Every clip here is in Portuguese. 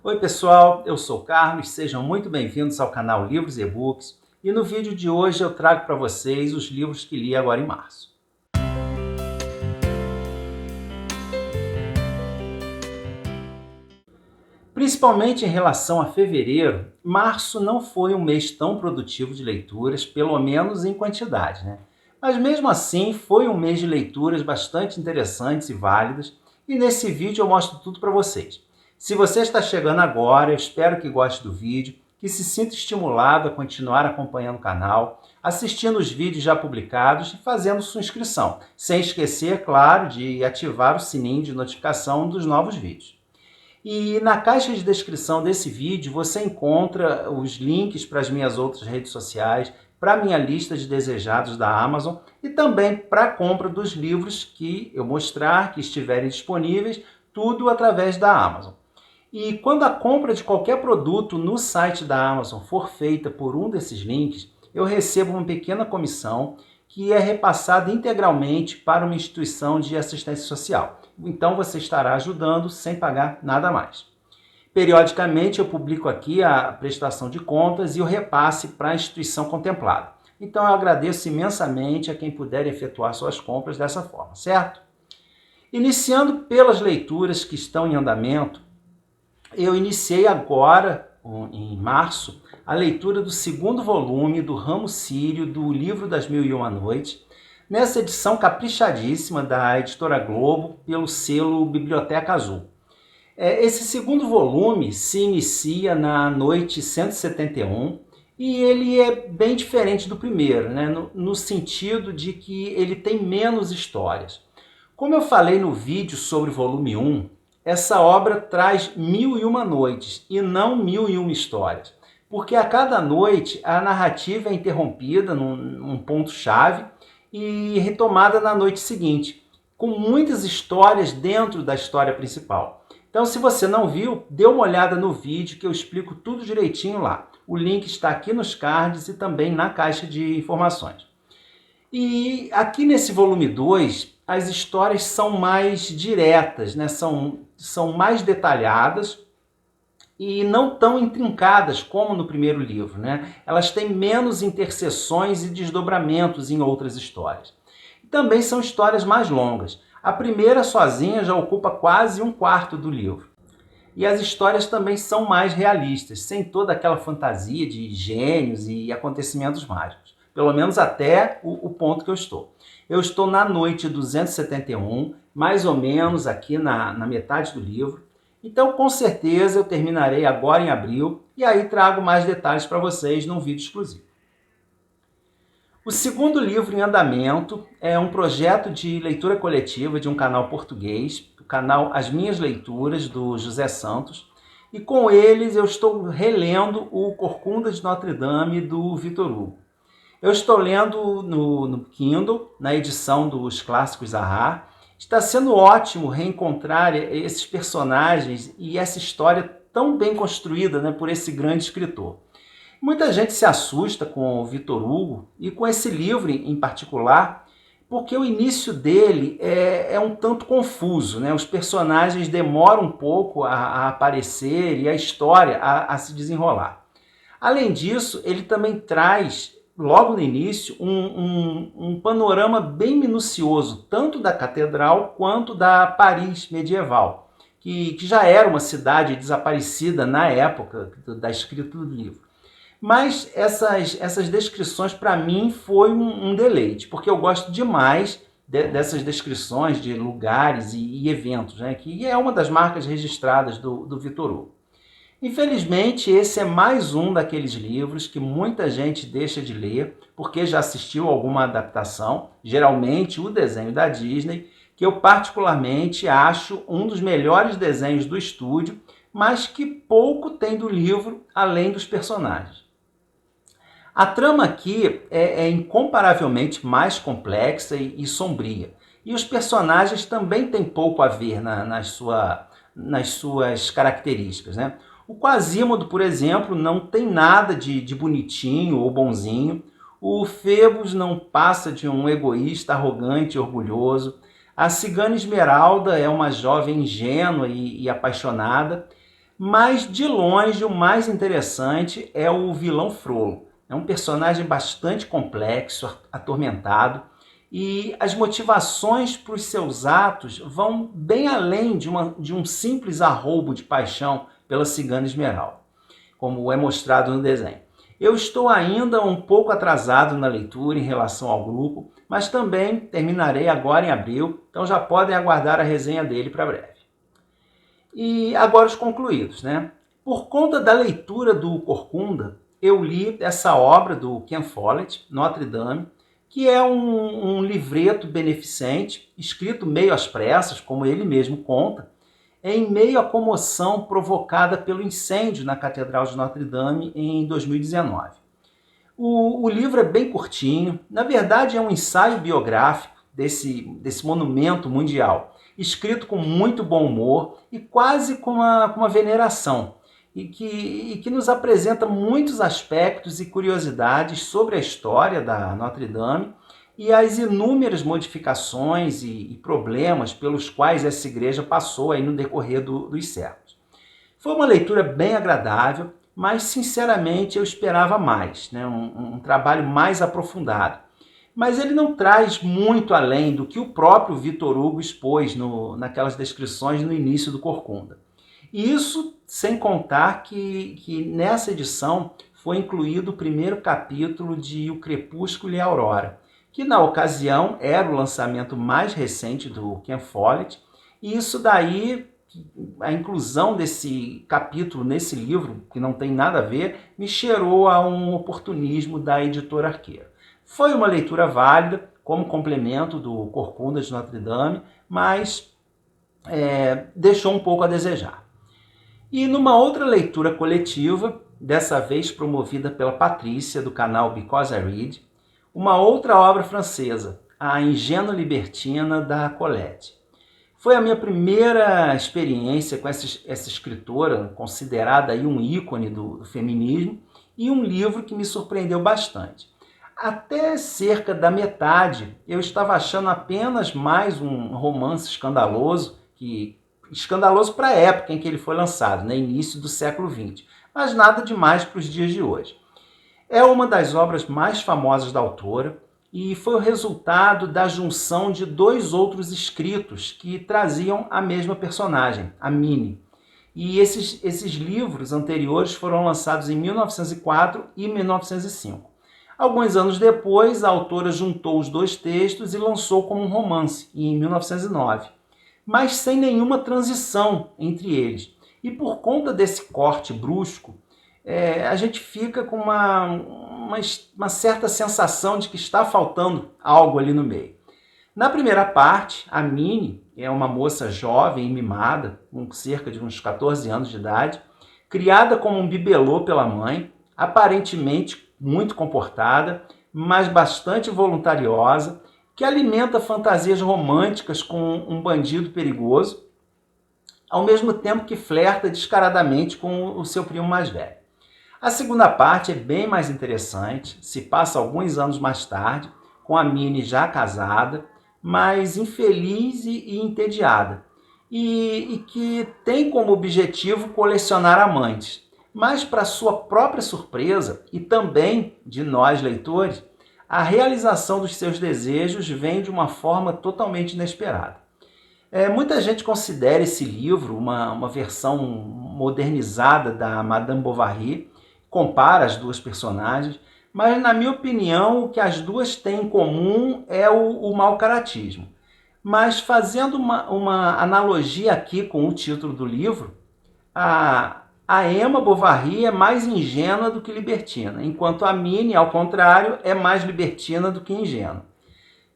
Oi pessoal, eu sou o Carlos, sejam muito bem-vindos ao canal Livros e E-Books e no vídeo de hoje eu trago para vocês os livros que li agora em março. Principalmente em relação a fevereiro, março não foi um mês tão produtivo de leituras, pelo menos em quantidade, né? Mas mesmo assim foi um mês de leituras bastante interessantes e válidas e nesse vídeo eu mostro tudo para vocês. Se você está chegando agora, eu espero que goste do vídeo, que se sinta estimulado a continuar acompanhando o canal, assistindo os vídeos já publicados e fazendo sua inscrição, sem esquecer, claro, de ativar o sininho de notificação dos novos vídeos. E na caixa de descrição desse vídeo você encontra os links para as minhas outras redes sociais, para a minha lista de desejados da Amazon e também para a compra dos livros que eu mostrar, que estiverem disponíveis, tudo através da Amazon. E quando a compra de qualquer produto no site da Amazon for feita por um desses links, eu recebo uma pequena comissão que é repassada integralmente para uma instituição de assistência social. Então você estará ajudando sem pagar nada mais. Periodicamente eu publico aqui a prestação de contas e o repasse para a instituição contemplada. Então eu agradeço imensamente a quem puder efetuar suas compras dessa forma, certo? Iniciando pelas leituras que estão em andamento, eu iniciei agora, em março, a leitura do segundo volume do Ramo Sírio do Livro das Mil e Uma Noites, nessa edição caprichadíssima da Editora Globo, pelo selo Biblioteca Azul. Esse segundo volume se inicia na noite 171 e ele é bem diferente do primeiro, né? no sentido de que ele tem menos histórias. Como eu falei no vídeo sobre o volume 1, essa obra traz 1001 noites e não 1001 histórias, porque a cada noite a narrativa é interrompida num ponto-chave e retomada na noite seguinte, com muitas histórias dentro da história principal. Então, se você não viu, dê uma olhada no vídeo que eu explico tudo direitinho lá. O link está aqui nos cards e também na caixa de informações. E aqui nesse volume 2, as histórias são mais diretas, né? São mais detalhadas e não tão intrincadas como no primeiro livro, né? Elas têm menos interseções e desdobramentos em outras histórias. E também são histórias mais longas. A primeira sozinha já ocupa quase um quarto do livro. E as histórias também são mais realistas, sem toda aquela fantasia de gênios e acontecimentos mágicos. Pelo menos até o ponto que eu estou. Eu estou na noite 271, mais ou menos aqui na metade do livro. Então, com certeza, eu terminarei agora em abril e aí trago mais detalhes para vocês num vídeo exclusivo. O segundo livro em andamento é um projeto de leitura coletiva de um canal português, o canal As Minhas Leituras, do José Santos, e com eles eu estou relendo o Corcunda de Notre Dame, do Victor Hugo. Eu estou lendo no Kindle, na edição dos Clássicos Zahar. Está sendo ótimo reencontrar esses personagens e essa história tão bem construída, né, por esse grande escritor. Muita gente se assusta com o Victor Hugo e com esse livro em particular, porque o início dele é um tanto confuso, né? Os personagens demoram um pouco a aparecer e a história a se desenrolar. Além disso, ele também traz, logo no início, um panorama bem minucioso, tanto da catedral quanto da Paris medieval, que já era uma cidade desaparecida na época da escrita do livro. Mas essas descrições, para mim, foi um deleite, porque eu gosto demais dessas descrições de lugares e eventos, né, que é uma das marcas registradas do Victor Hugo. Infelizmente, esse é mais um daqueles livros que muita gente deixa de ler, porque já assistiu a alguma adaptação, geralmente o desenho da Disney, que eu particularmente acho um dos melhores desenhos do estúdio, mas que pouco tem do livro, além dos personagens. A trama aqui é incomparavelmente mais complexa e sombria. E os personagens também têm pouco a ver nas suas características, né? O Quasimodo, por exemplo, não tem nada de bonitinho ou bonzinho. O Febos não passa de um egoísta, arrogante e orgulhoso. A Cigana Esmeralda é uma jovem ingênua e apaixonada. Mas, de longe, o mais interessante é o vilão Frollo. É um personagem bastante complexo, atormentado, e as motivações para os seus atos vão bem além de um simples arroubo de paixão pela cigana Esmeralda, como é mostrado no desenho. Eu estou ainda um pouco atrasado na leitura em relação ao grupo, mas também terminarei agora em abril, então já podem aguardar a resenha dele para breve. E agora os concluídos, né? Por conta da leitura do Corcunda, eu li essa obra do Ken Follett, Notre Dame, que é um livreto beneficente, escrito meio às pressas, como ele mesmo conta, em meio à comoção provocada pelo incêndio na Catedral de Notre Dame em 2019. O livro é bem curtinho, na verdade é um ensaio biográfico desse monumento mundial, escrito com muito bom humor e quase com uma veneração, e que nos apresenta muitos aspectos e curiosidades sobre a história da Notre Dame e as inúmeras modificações e problemas pelos quais essa igreja passou aí no decorrer dos séculos. Foi uma leitura bem agradável, mas sinceramente eu esperava mais, né? Um trabalho mais aprofundado. Mas ele não traz muito além do que o próprio Victor Hugo expôs naquelas descrições no início do Corcunda. E isso sem contar que nessa edição foi incluído o primeiro capítulo de O Crepúsculo e a Aurora, que na ocasião era o lançamento mais recente do Ken Follett, e isso daí, a inclusão desse capítulo nesse livro, que não tem nada a ver, me cheirou a um oportunismo da editora Arqueiro. Foi uma leitura válida, como complemento do Corcunda de Notre Dame, mas deixou um pouco a desejar. E numa outra leitura coletiva, dessa vez promovida pela Patrícia, do canal Because I Read, uma outra obra francesa, A Ingênua Libertina, da Colette. Foi a minha primeira experiência com essa escritora, considerada aí um ícone do feminismo, e um livro que me surpreendeu bastante. Até cerca da metade, eu estava achando apenas mais um romance escandaloso, escandaloso para a época em que ele foi lançado, né, início do século XX, mas nada demais para os dias de hoje. É uma das obras mais famosas da autora e foi o resultado da junção de dois outros escritos que traziam a mesma personagem, a Minnie. E esses livros anteriores foram lançados em 1904 e 1905. Alguns anos depois, a autora juntou os dois textos e lançou como um romance, em 1909, mas sem nenhuma transição entre eles. E por conta desse corte brusco, a gente fica com uma certa sensação de que está faltando algo ali no meio. Na primeira parte, a Minnie é uma moça jovem e mimada, com cerca de uns 14 anos de idade, criada como um bibelô pela mãe, aparentemente muito comportada, mas bastante voluntariosa, que alimenta fantasias românticas com um bandido perigoso, ao mesmo tempo que flerta descaradamente com o seu primo mais velho. A segunda parte é bem mais interessante, se passa alguns anos mais tarde, com a Minnie já casada, mas infeliz e entediada, e que tem como objetivo colecionar amantes. Mas, para sua própria surpresa, e também de nós leitores, a realização dos seus desejos vem de uma forma totalmente inesperada. Muita gente considera esse livro uma versão modernizada da Madame Bovary, compara as duas personagens, mas, na minha opinião, o que as duas têm em comum é o mau caratismo. Mas, fazendo uma analogia aqui com o título do livro, a Emma Bovary é mais ingênua do que libertina, enquanto a Minnie, ao contrário, é mais libertina do que ingênua.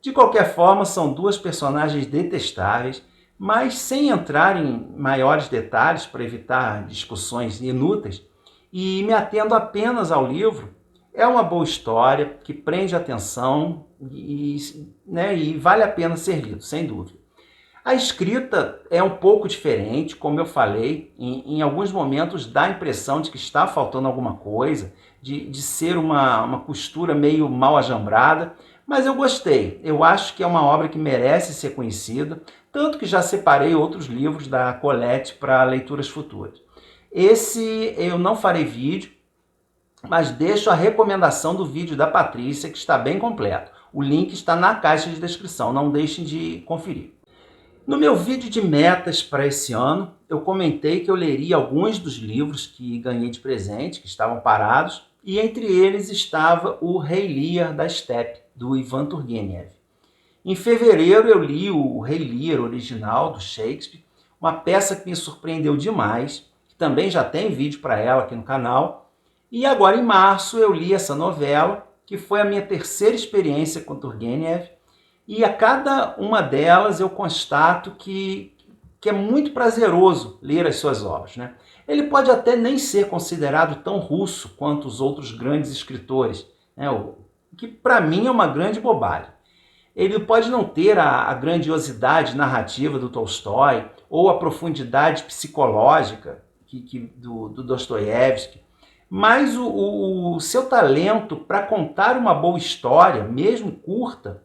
De qualquer forma, são duas personagens detestáveis, mas sem entrar em maiores detalhes para evitar discussões inúteis, e me atendo apenas ao livro, é uma boa história que prende a atenção e vale a pena ser lido, sem dúvida. A escrita é um pouco diferente, como eu falei, em alguns momentos dá a impressão de que está faltando alguma coisa, de ser uma costura meio mal ajambrada, mas eu gostei. Eu acho que é uma obra que merece ser conhecida, tanto que já separei outros livros da Colette para leituras futuras. Esse eu não farei vídeo, mas deixo a recomendação do vídeo da Patrícia, que está bem completo. O link está na caixa de descrição, não deixem de conferir. No meu vídeo de metas para esse ano, eu comentei que eu leria alguns dos livros que ganhei de presente, que estavam parados, e entre eles estava o Rei Lear da Steppe, do Ivan Turgenev. Em fevereiro eu li o Rei Lear original, do Shakespeare, uma peça que me surpreendeu demais, que também já tem vídeo para ela aqui no canal. E agora em março eu li essa novela, que foi a minha terceira experiência com Turgenev, e a cada uma delas eu constato que é muito prazeroso ler as suas obras, né? Ele pode até nem ser considerado tão russo quanto os outros grandes escritores, né? O que para mim é uma grande bobagem. Ele pode não ter a grandiosidade narrativa do Tolstói ou a profundidade psicológica do Dostoiévski, mas o seu talento para contar uma boa história, mesmo curta,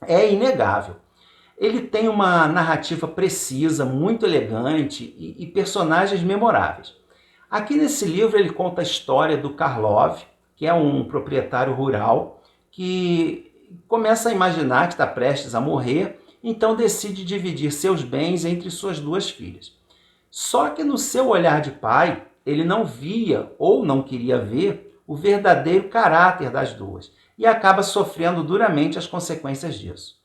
é inegável. Ele tem uma narrativa precisa, muito elegante e personagens memoráveis. Aqui nesse livro ele conta a história do Karlov, que é um proprietário rural que começa a imaginar que está prestes a morrer, então decide dividir seus bens entre suas duas filhas. Só que no seu olhar de pai, ele não via ou não queria ver o verdadeiro caráter das duas e acaba sofrendo duramente as consequências disso.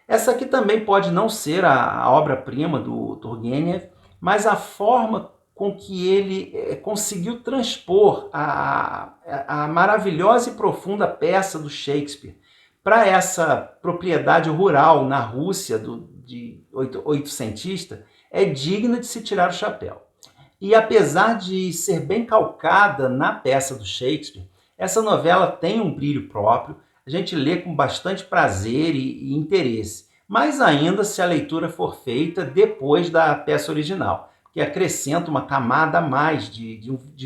Essa aqui também pode não ser a obra-prima do Turgenev, mas a forma com que ele conseguiu transpor a maravilhosa e profunda peça do Shakespeare para essa propriedade rural na Rússia de oitocentista é digna de se tirar o chapéu. E apesar de ser bem calcada na peça do Shakespeare, essa novela tem um brilho próprio, a gente lê com bastante prazer e interesse, mais ainda se a leitura for feita depois da peça original, que acrescenta uma camada a mais de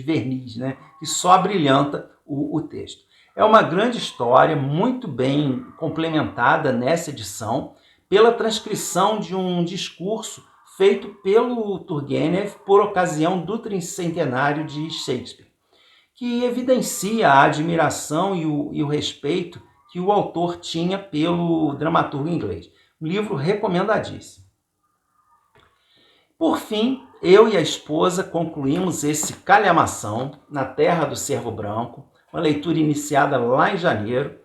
verniz, né, que só brilhanta o texto. É uma grande história, muito bem complementada nessa edição, pela transcrição de um discurso feito pelo Turgenev por ocasião do tricentenário de Shakespeare, que evidencia a admiração e o respeito que o autor tinha pelo dramaturgo inglês. Um livro recomendadíssimo. Por fim, eu e a esposa concluímos esse Calhamação na Terra do Cervo Branco, uma leitura iniciada lá em janeiro,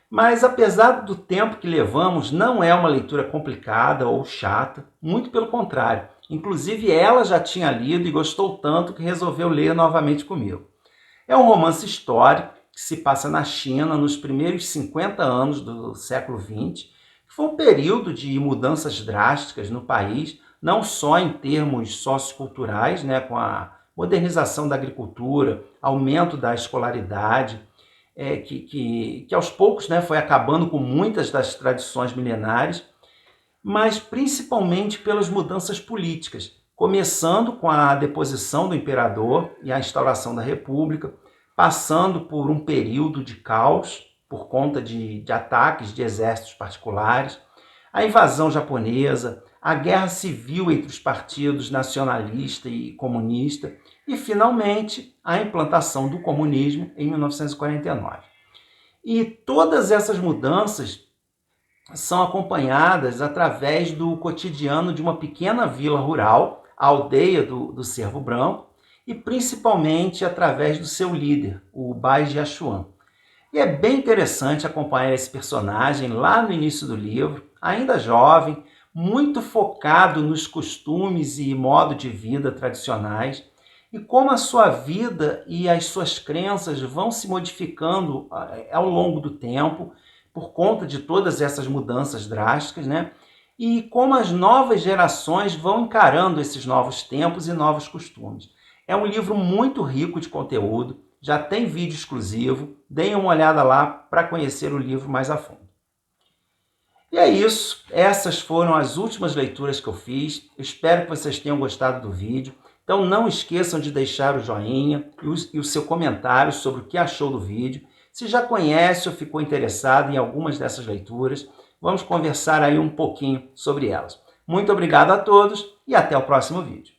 mas apesar do tempo que levamos, não é uma leitura complicada ou chata, muito pelo contrário. Inclusive ela já tinha lido e gostou tanto que resolveu ler novamente comigo. É um romance histórico que se passa na China nos primeiros 50 anos do século XX, que foi um período de mudanças drásticas no país, não só em termos socioculturais, né, com a modernização da agricultura, aumento da escolaridade, que aos poucos, né, foi acabando com muitas das tradições milenares, mas principalmente pelas mudanças políticas, começando com a deposição do imperador e a instauração da república, passando por um período de caos por conta de ataques de exércitos particulares, a invasão japonesa, a guerra civil entre os partidos nacionalista e comunista e, finalmente, a implantação do comunismo em 1949. E todas essas mudanças são acompanhadas através do cotidiano de uma pequena vila rural, a aldeia do Cervo Branco, e principalmente através do seu líder, o Bai Jiaxuan. E é bem interessante acompanhar esse personagem lá no início do livro, ainda jovem, muito focado nos costumes e modo de vida tradicionais, e como a sua vida e as suas crenças vão se modificando ao longo do tempo, por conta de todas essas mudanças drásticas, né? E como as novas gerações vão encarando esses novos tempos e novos costumes. É um livro muito rico de conteúdo, já tem vídeo exclusivo, deem uma olhada lá para conhecer o livro mais a fundo. E é isso, essas foram as últimas leituras que eu fiz, espero que vocês tenham gostado do vídeo. Então não esqueçam de deixar o joinha e o seu comentário sobre o que achou do vídeo. Se já conhece ou ficou interessado em algumas dessas leituras, vamos conversar aí um pouquinho sobre elas. Muito obrigado a todos e até o próximo vídeo.